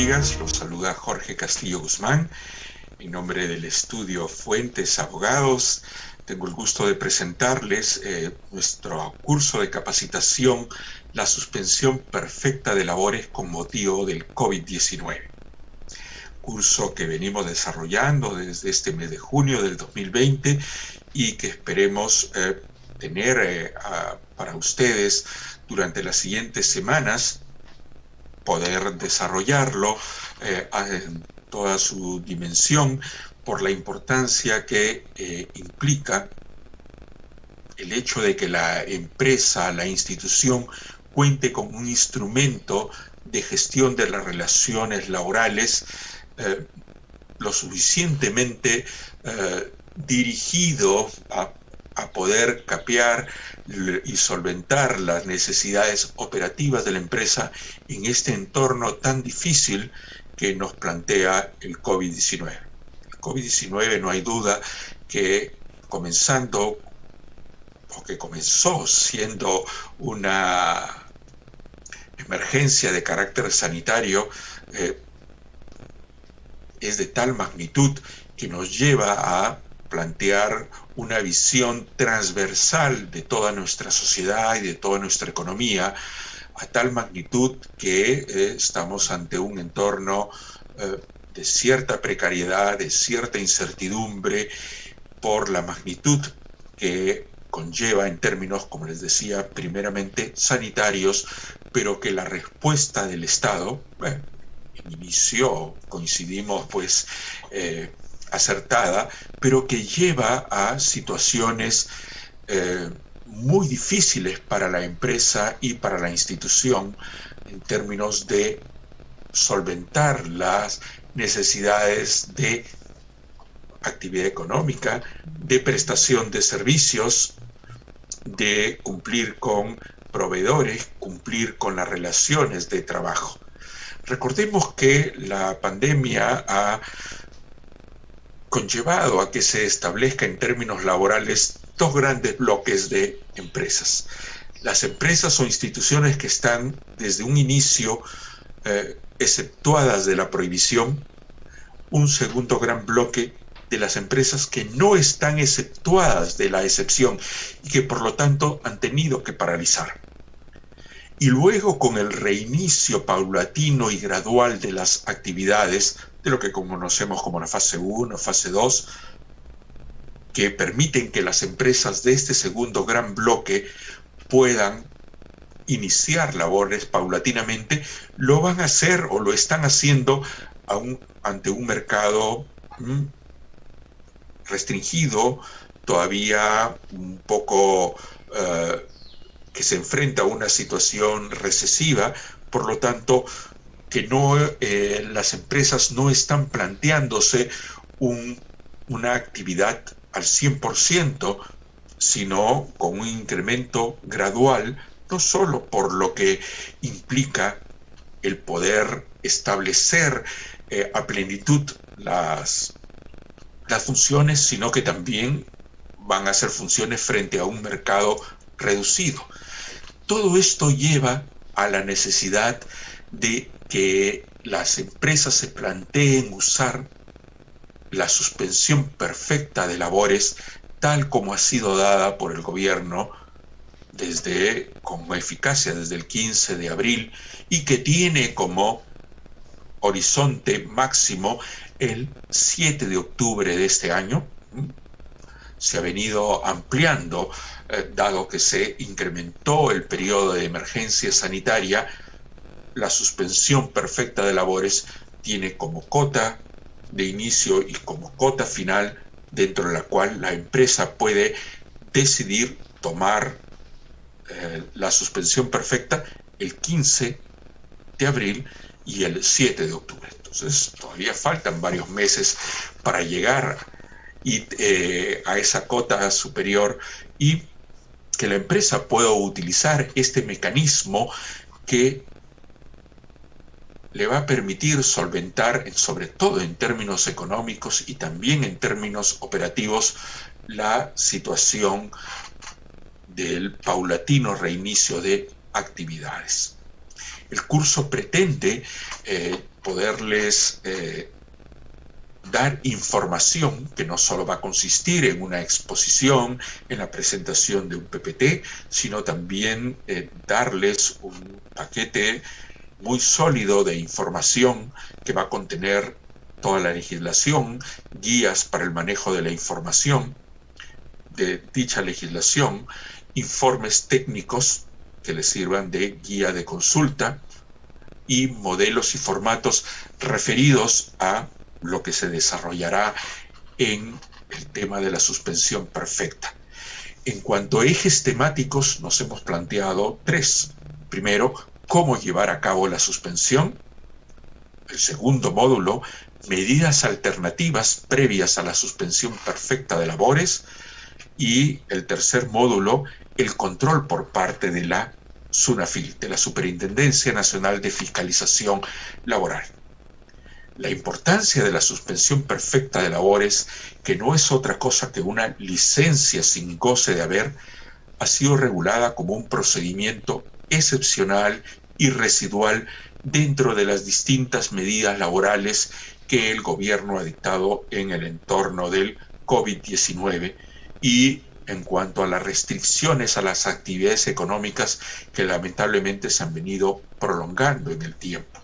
amigas, los saluda Jorge Castillo Guzmán. En nombre del estudio Fuentes Abogados, tengo el gusto de presentarles nuestro curso de capacitación, La suspensión perfecta de labores con motivo del COVID-19. Curso que venimos desarrollando desde este mes de junio del 2020 y que esperemos tener para ustedes durante las siguientes semanas, poder desarrollarlo en toda su dimensión por la importancia que implica el hecho de que la empresa, la institución, cuente con un instrumento de gestión de las relaciones laborales lo suficientemente dirigido a poder capear y solventar las necesidades operativas de la empresa en este entorno tan difícil que nos plantea el COVID-19. El COVID-19 no hay duda que comenzó siendo una emergencia de carácter sanitario, es de tal magnitud que nos lleva a plantear una visión transversal de toda nuestra sociedad y de toda nuestra economía, a tal magnitud que estamos ante un entorno de cierta precariedad, de cierta incertidumbre, por la magnitud que conlleva en términos, como les decía, primeramente sanitarios, pero que la respuesta del Estado, en inicio coincidimos pues acertada, pero que lleva a situaciones muy difíciles para la empresa y para la institución en términos de solventar las necesidades de actividad económica, de prestación de servicios, de cumplir con proveedores, cumplir con las relaciones de trabajo. Recordemos que la pandemia ha conllevado a que se establezca en términos laborales dos grandes bloques de empresas. Las empresas o instituciones que están desde un inicio exceptuadas de la prohibición, un segundo gran bloque de las empresas que no están exceptuadas de la excepción y que por lo tanto han tenido que paralizar. Y luego, con el reinicio paulatino y gradual de las actividades, de lo que conocemos como la fase 1, fase 2, que permiten que las empresas de este segundo gran bloque puedan iniciar labores paulatinamente, lo van a hacer o lo están haciendo ante un mercado restringido, todavía un poco que se enfrenta a una situación recesiva, por lo tanto, que las empresas no están planteándose una actividad al 100%, sino con un incremento gradual, no solo por lo que implica el poder establecer a plenitud las funciones, sino que también van a ser funciones frente a un mercado reducido. Todo esto lleva a la necesidad de que las empresas se planteen usar la suspensión perfecta de labores tal como ha sido dada por el gobierno con eficacia desde el 15 de abril y que tiene como horizonte máximo el 7 de octubre de este año. Se ha venido ampliando, dado que se incrementó el periodo de emergencia sanitaria. La suspensión perfecta de labores tiene como cota de inicio y como cota final, dentro de la cual la empresa puede decidir tomar la suspensión perfecta el 15 de abril y el 7 de octubre. Entonces, todavía faltan varios meses para llegar a esa cota superior y que la empresa pueda utilizar este mecanismo que le va a permitir solventar, sobre todo en términos económicos y también en términos operativos, la situación del paulatino reinicio de actividades. El curso pretende poderles dar información que no solo va a consistir en una exposición, en la presentación de un PPT, sino también darles un paquete muy sólido de información que va a contener toda la legislación, guías para el manejo de la información de dicha legislación, informes técnicos que les sirvan de guía de consulta y modelos y formatos referidos a lo que se desarrollará en el tema de la suspensión perfecta. En cuanto a ejes temáticos, nos hemos planteado 3. Primero, cómo llevar a cabo la suspensión. El segundo módulo, medidas alternativas previas a la suspensión perfecta de labores. Y el tercer módulo, el control por parte de la SUNAFIL, de la Superintendencia Nacional de Fiscalización Laboral. La importancia de la suspensión perfecta de labores, que no es otra cosa que una licencia sin goce de haber, ha sido regulada como un procedimiento excepcional y residual dentro de las distintas medidas laborales que el gobierno ha dictado en el entorno del COVID-19 y en cuanto a las restricciones a las actividades económicas que lamentablemente se han venido prolongando en el tiempo.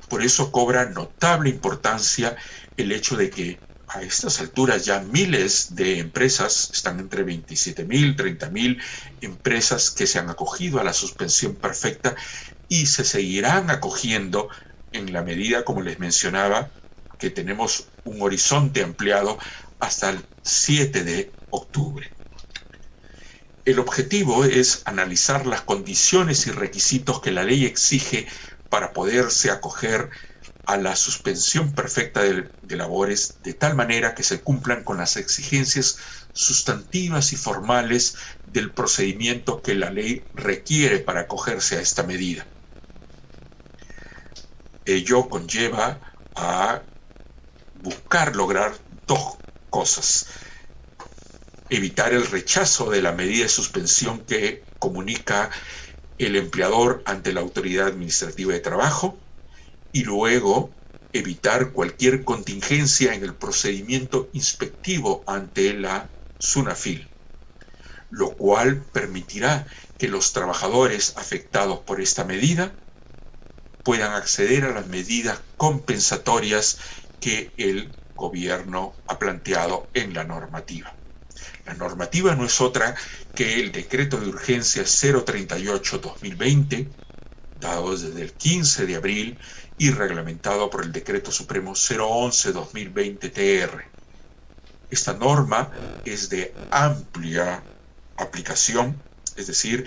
Por eso cobra notable importancia el hecho de que a estas alturas ya miles de empresas, están entre 27.000, 30.000 empresas que se han acogido a la suspensión perfecta y se seguirán acogiendo en la medida, como les mencionaba, que tenemos un horizonte ampliado hasta el 7 de octubre. El objetivo es analizar las condiciones y requisitos que la ley exige para poderse acoger a la suspensión perfecta de labores de tal manera que se cumplan con las exigencias sustantivas y formales del procedimiento que la ley requiere para acogerse a esta medida. Ello conlleva a buscar lograr 2 cosas. Evitar el rechazo de la medida de suspensión que comunica el empleador ante la autoridad administrativa de trabajo y luego evitar cualquier contingencia en el procedimiento inspectivo ante la SUNAFIL, lo cual permitirá que los trabajadores afectados por esta medida puedan acceder a las medidas compensatorias que el gobierno ha planteado en la normativa. La normativa no es otra que el decreto de urgencia 038-2020, dado desde el 15 de abril y reglamentado por el decreto supremo 011-2020-TR. Esta norma es de amplia aplicación, es decir,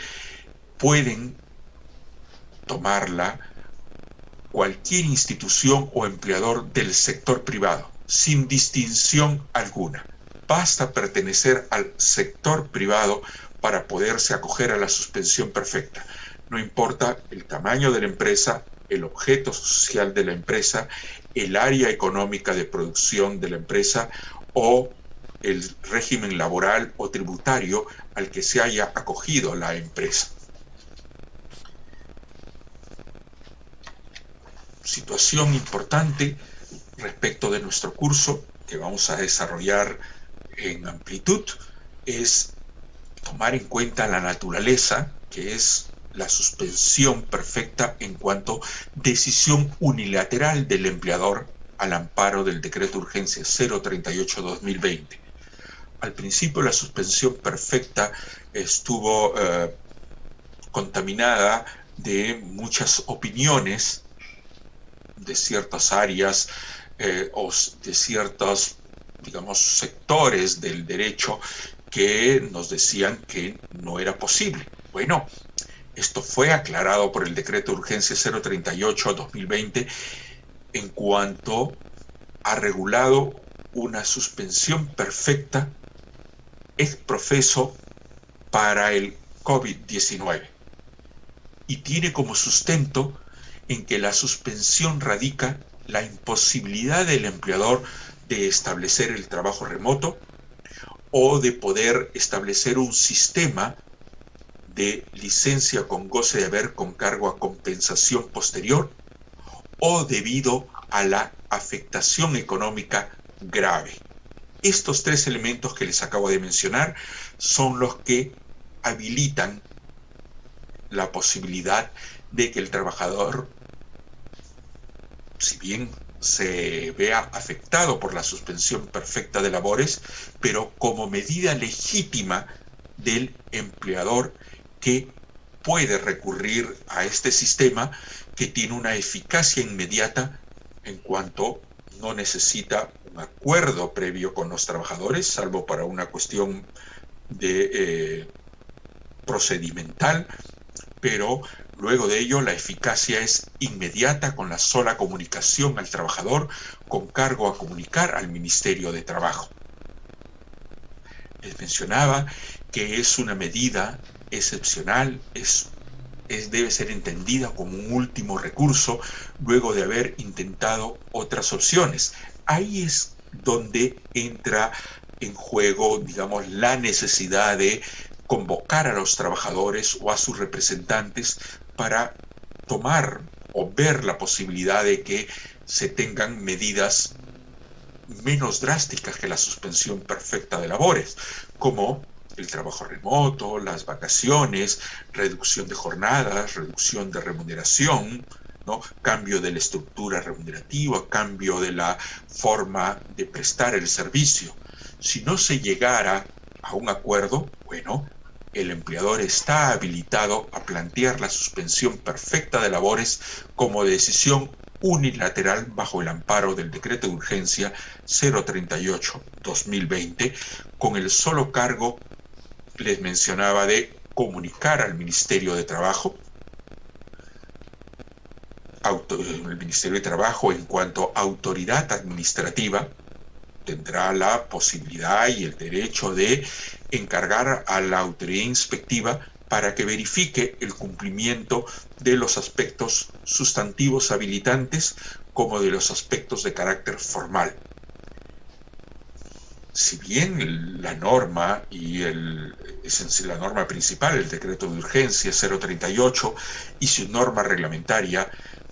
pueden tomarla cualquier institución o empleador del sector privado, sin distinción alguna. Basta pertenecer al sector privado para poderse acoger a la suspensión perfecta. No importa el tamaño de la empresa, el objeto social de la empresa, el área económica de producción de la empresa o el régimen laboral o tributario al que se haya acogido la empresa. Situación importante respecto de nuestro curso que vamos a desarrollar en amplitud es tomar en cuenta la naturaleza, que es la suspensión perfecta en cuanto decisión unilateral del empleador al amparo del decreto de urgencia 038-2020. Al principio la suspensión perfecta estuvo contaminada de muchas opiniones de ciertas áreas o de ciertos, digamos, sectores del derecho que nos decían que no era posible. Bueno, esto fue aclarado por el decreto de urgencia 038-2020 en cuanto ha regulado una suspensión perfecta ex profeso para el COVID-19 y tiene como sustento en que la suspensión radica la imposibilidad del empleador de establecer el trabajo remoto o de poder establecer un sistema de licencia con goce de haber con cargo a compensación posterior o debido a la afectación económica grave. Estos tres elementos que les acabo de mencionar son los que habilitan la posibilidad de que el trabajador, si bien se vea afectado por la suspensión perfecta de labores, pero como medida legítima del empleador que puede recurrir a este sistema que tiene una eficacia inmediata en cuanto no necesita un acuerdo previo con los trabajadores, salvo para una cuestión de procedimental, pero luego de ello la eficacia es inmediata con la sola comunicación al trabajador con cargo a comunicar al Ministerio de Trabajo. Les mencionaba que es una medida excepcional, debe ser entendida como un último recurso luego de haber intentado otras opciones. Ahí es donde entra en juego, digamos, la necesidad de convocar a los trabajadores o a sus representantes para tomar o ver la posibilidad de que se tengan medidas menos drásticas que la suspensión perfecta de labores, como el trabajo remoto, las vacaciones, reducción de jornadas, reducción de remuneración, ¿no? Cambio de la estructura remunerativa, cambio de la forma de prestar el servicio. Si no se llegara a un acuerdo, bueno, el empleador está habilitado a plantear la suspensión perfecta de labores como decisión unilateral bajo el amparo del decreto de urgencia 038-2020, con el solo cargo, les mencionaba, de comunicar al Ministerio de Trabajo. El Ministerio de Trabajo, en cuanto a autoridad administrativa, tendrá la posibilidad y el derecho de encargar a la autoridad inspectiva para que verifique el cumplimiento de los aspectos sustantivos habilitantes como de los aspectos de carácter formal. Si bien la norma la norma principal, el decreto de urgencia 038 y su norma reglamentaria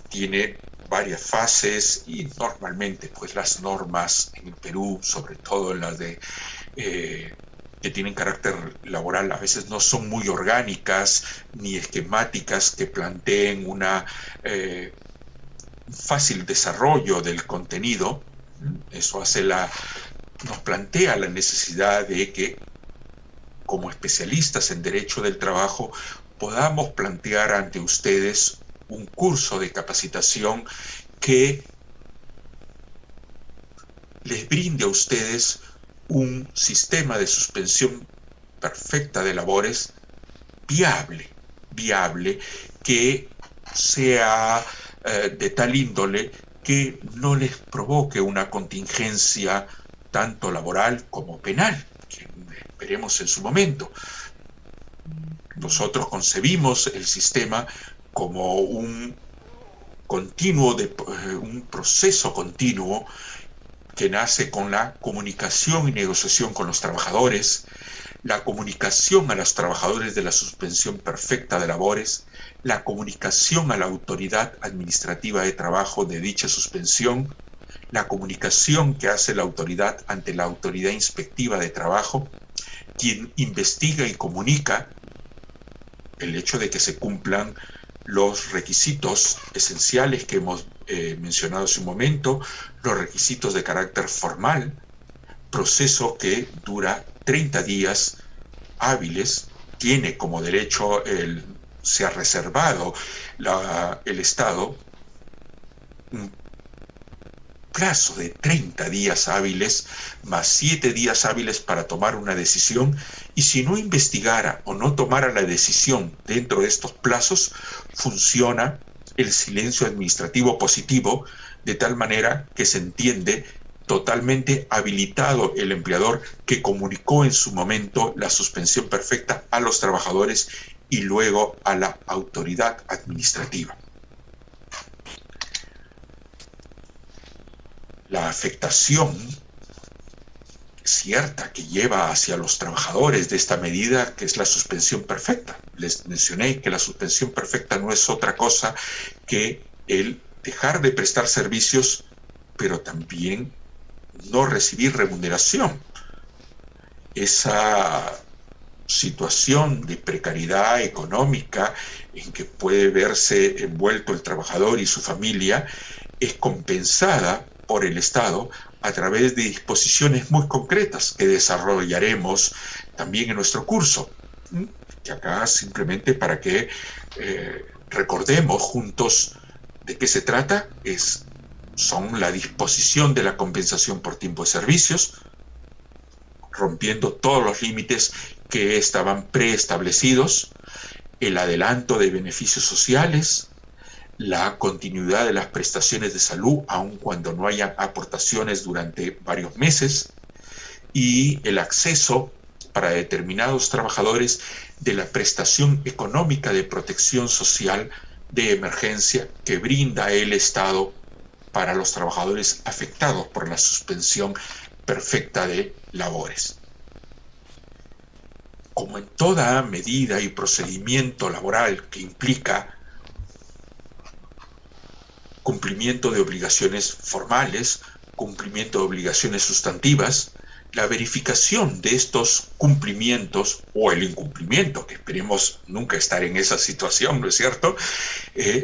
tiene varias fases, y normalmente pues las normas en el Perú, sobre todo las que tienen carácter laboral, a veces no son muy orgánicas ni esquemáticas que planteen un fácil desarrollo del contenido. Eso nos plantea la necesidad de que, como especialistas en derecho del trabajo, podamos plantear ante ustedes un curso de capacitación que les brinde a ustedes un sistema de suspensión perfecta de labores viable, que sea de tal índole que no les provoque una contingencia tanto laboral como penal, que veremos en su momento. Nosotros concebimos el sistema como un proceso continuo que nace con la comunicación y negociación con los trabajadores, la comunicación a los trabajadores de la suspensión perfecta de labores, la comunicación a la autoridad administrativa de trabajo de dicha suspensión, la comunicación que hace la autoridad ante la autoridad inspectiva de trabajo, quien investiga y comunica el hecho de que se cumplan los requisitos esenciales que hemos mencionado hace un momento, los requisitos de carácter formal, proceso que dura 30 días hábiles, tiene como derecho, se ha reservado el Estado un plazo de 30 días hábiles más 7 días hábiles para tomar una decisión, y si no investigara o no tomara la decisión dentro de estos plazos, funciona el silencio administrativo positivo, de tal manera que se entiende totalmente habilitado el empleador que comunicó en su momento la suspensión perfecta a los trabajadores y luego a la autoridad administrativa. La afectación cierta que lleva hacia los trabajadores de esta medida, que es la suspensión perfecta. Les mencioné que la suspensión perfecta no es otra cosa que el dejar de prestar servicios, pero también no recibir remuneración. Esa situación de precariedad económica en que puede verse envuelto el trabajador y su familia es compensada por el Estado a través de disposiciones muy concretas que desarrollaremos también en nuestro curso. Que acá simplemente para que recordemos juntos de qué se trata, son la disposición de la compensación por tiempo de servicios, rompiendo todos los límites que estaban preestablecidos, el adelanto de beneficios sociales, la continuidad de las prestaciones de salud, aun cuando no haya aportaciones durante varios meses, y el acceso para determinados trabajadores de la prestación económica de protección social de emergencia que brinda el Estado para los trabajadores afectados por la suspensión perfecta de labores. Como en toda medida y procedimiento laboral que implica cumplimiento de obligaciones formales, cumplimiento de obligaciones sustantivas, la verificación de estos cumplimientos o el incumplimiento, que esperemos nunca estar en esa situación, ¿no es cierto?,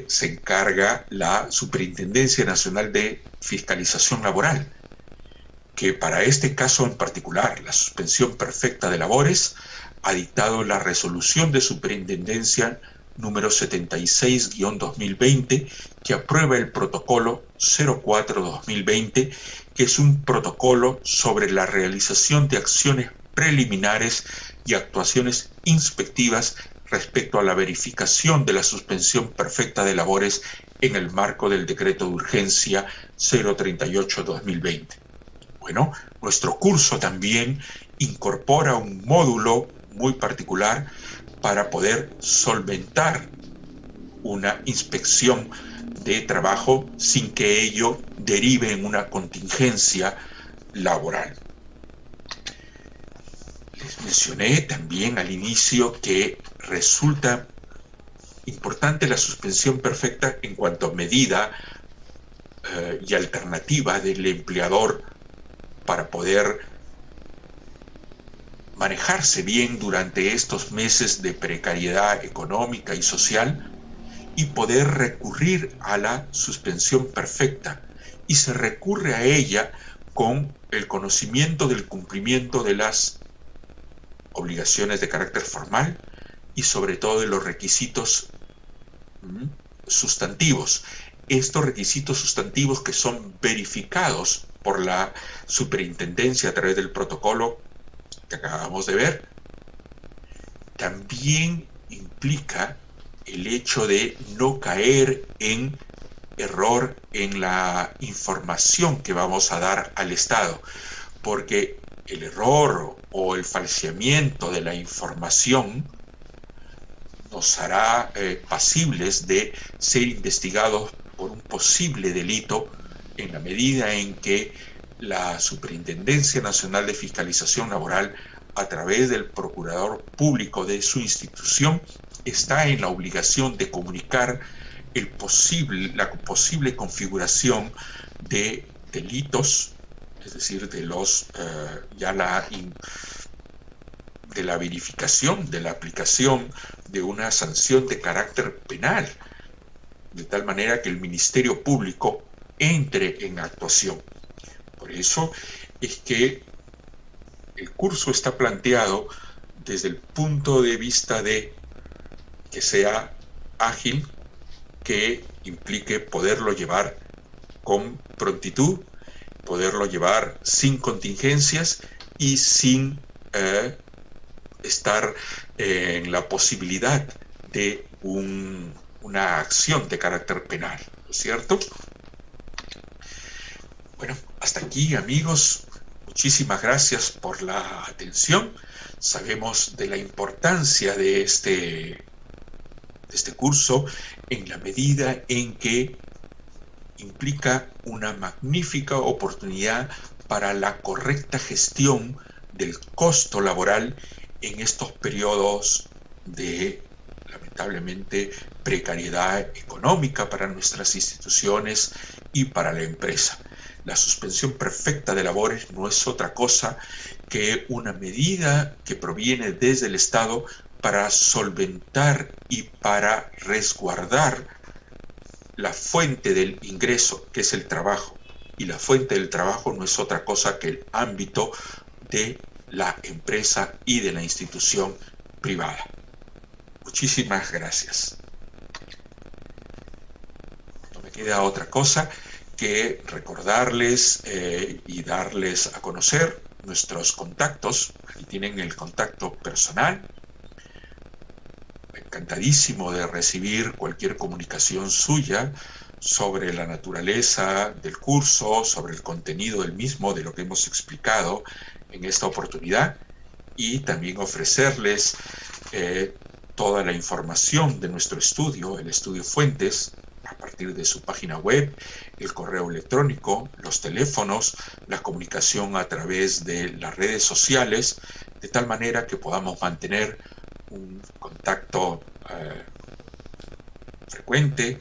se encarga la Superintendencia Nacional de Fiscalización Laboral, que para este caso en particular, la suspensión perfecta de labores, ha dictado la resolución de superintendencia número 76-2020, que aprueba el protocolo 04-2020, que es un protocolo sobre la realización de acciones preliminares y actuaciones inspectivas respecto a la verificación de la suspensión perfecta de labores en el marco del decreto de urgencia 038-2020. Bueno, nuestro curso también incorpora un módulo muy particular para poder solventar una inspección de trabajo sin que ello derive en una contingencia laboral. Les mencioné también al inicio que resulta importante la suspensión perfecta en cuanto a medida y alternativa del empleador para poder manejarse bien durante estos meses de precariedad económica y social y poder recurrir a la suspensión perfecta. Y se recurre a ella con el conocimiento del cumplimiento de las obligaciones de carácter formal y sobre todo de los requisitos sustantivos. Estos requisitos sustantivos que son verificados por la superintendencia a través del protocolo que acabamos de ver, también implica el hecho de no caer en error en la información que vamos a dar al Estado, porque el error o el falseamiento de la información nos hará pasibles de ser investigados por un posible delito en la medida en que la Superintendencia Nacional de Fiscalización Laboral, a través del Procurador Público de su institución, está en la obligación de comunicar la posible configuración de delitos, es decir, de la verificación, de la aplicación de una sanción de carácter penal, de tal manera que el Ministerio Público entre en actuación. Por eso es que el curso está planteado desde el punto de vista de que sea ágil, que implique poderlo llevar con prontitud, poderlo llevar sin contingencias y sin estar en la posibilidad de una acción de carácter penal, ¿no es cierto? Bueno, hasta aquí, amigos. Muchísimas gracias por la atención. Sabemos de la importancia de este curso en la medida en que implica una magnífica oportunidad para la correcta gestión del costo laboral en estos periodos de lamentablemente, precariedad económica para nuestras instituciones y para la empresa. La suspensión perfecta de labores no es otra cosa que una medida que proviene desde el Estado para solventar y para resguardar la fuente del ingreso, que es el trabajo. Y la fuente del trabajo no es otra cosa que el ámbito de la empresa y de la institución privada. Muchísimas gracias. No me queda otra cosa que recordarles y darles a conocer nuestros contactos. Aquí tienen el contacto personal. Encantadísimo de recibir cualquier comunicación suya sobre la naturaleza del curso, sobre el contenido del mismo, de lo que hemos explicado en esta oportunidad, y también ofrecerles toda la información de nuestro estudio, el estudio Fuentes, a partir de su página web, el correo electrónico, los teléfonos, la comunicación a través de las redes sociales, de tal manera que podamos mantener un contacto frecuente,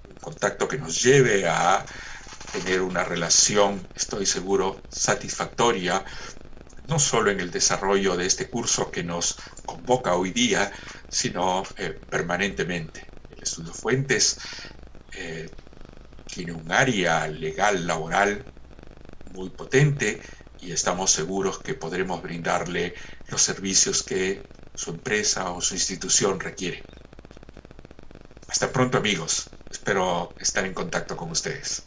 un contacto que nos lleve a tener una relación, estoy seguro, satisfactoria, no solo en el desarrollo de este curso que nos convoca hoy día, sino permanentemente. El estudio Fuentes tiene un área legal, laboral muy potente y estamos seguros que podremos brindarle los servicios que su empresa o su institución requiere. Hasta pronto, amigos. Espero estar en contacto con ustedes.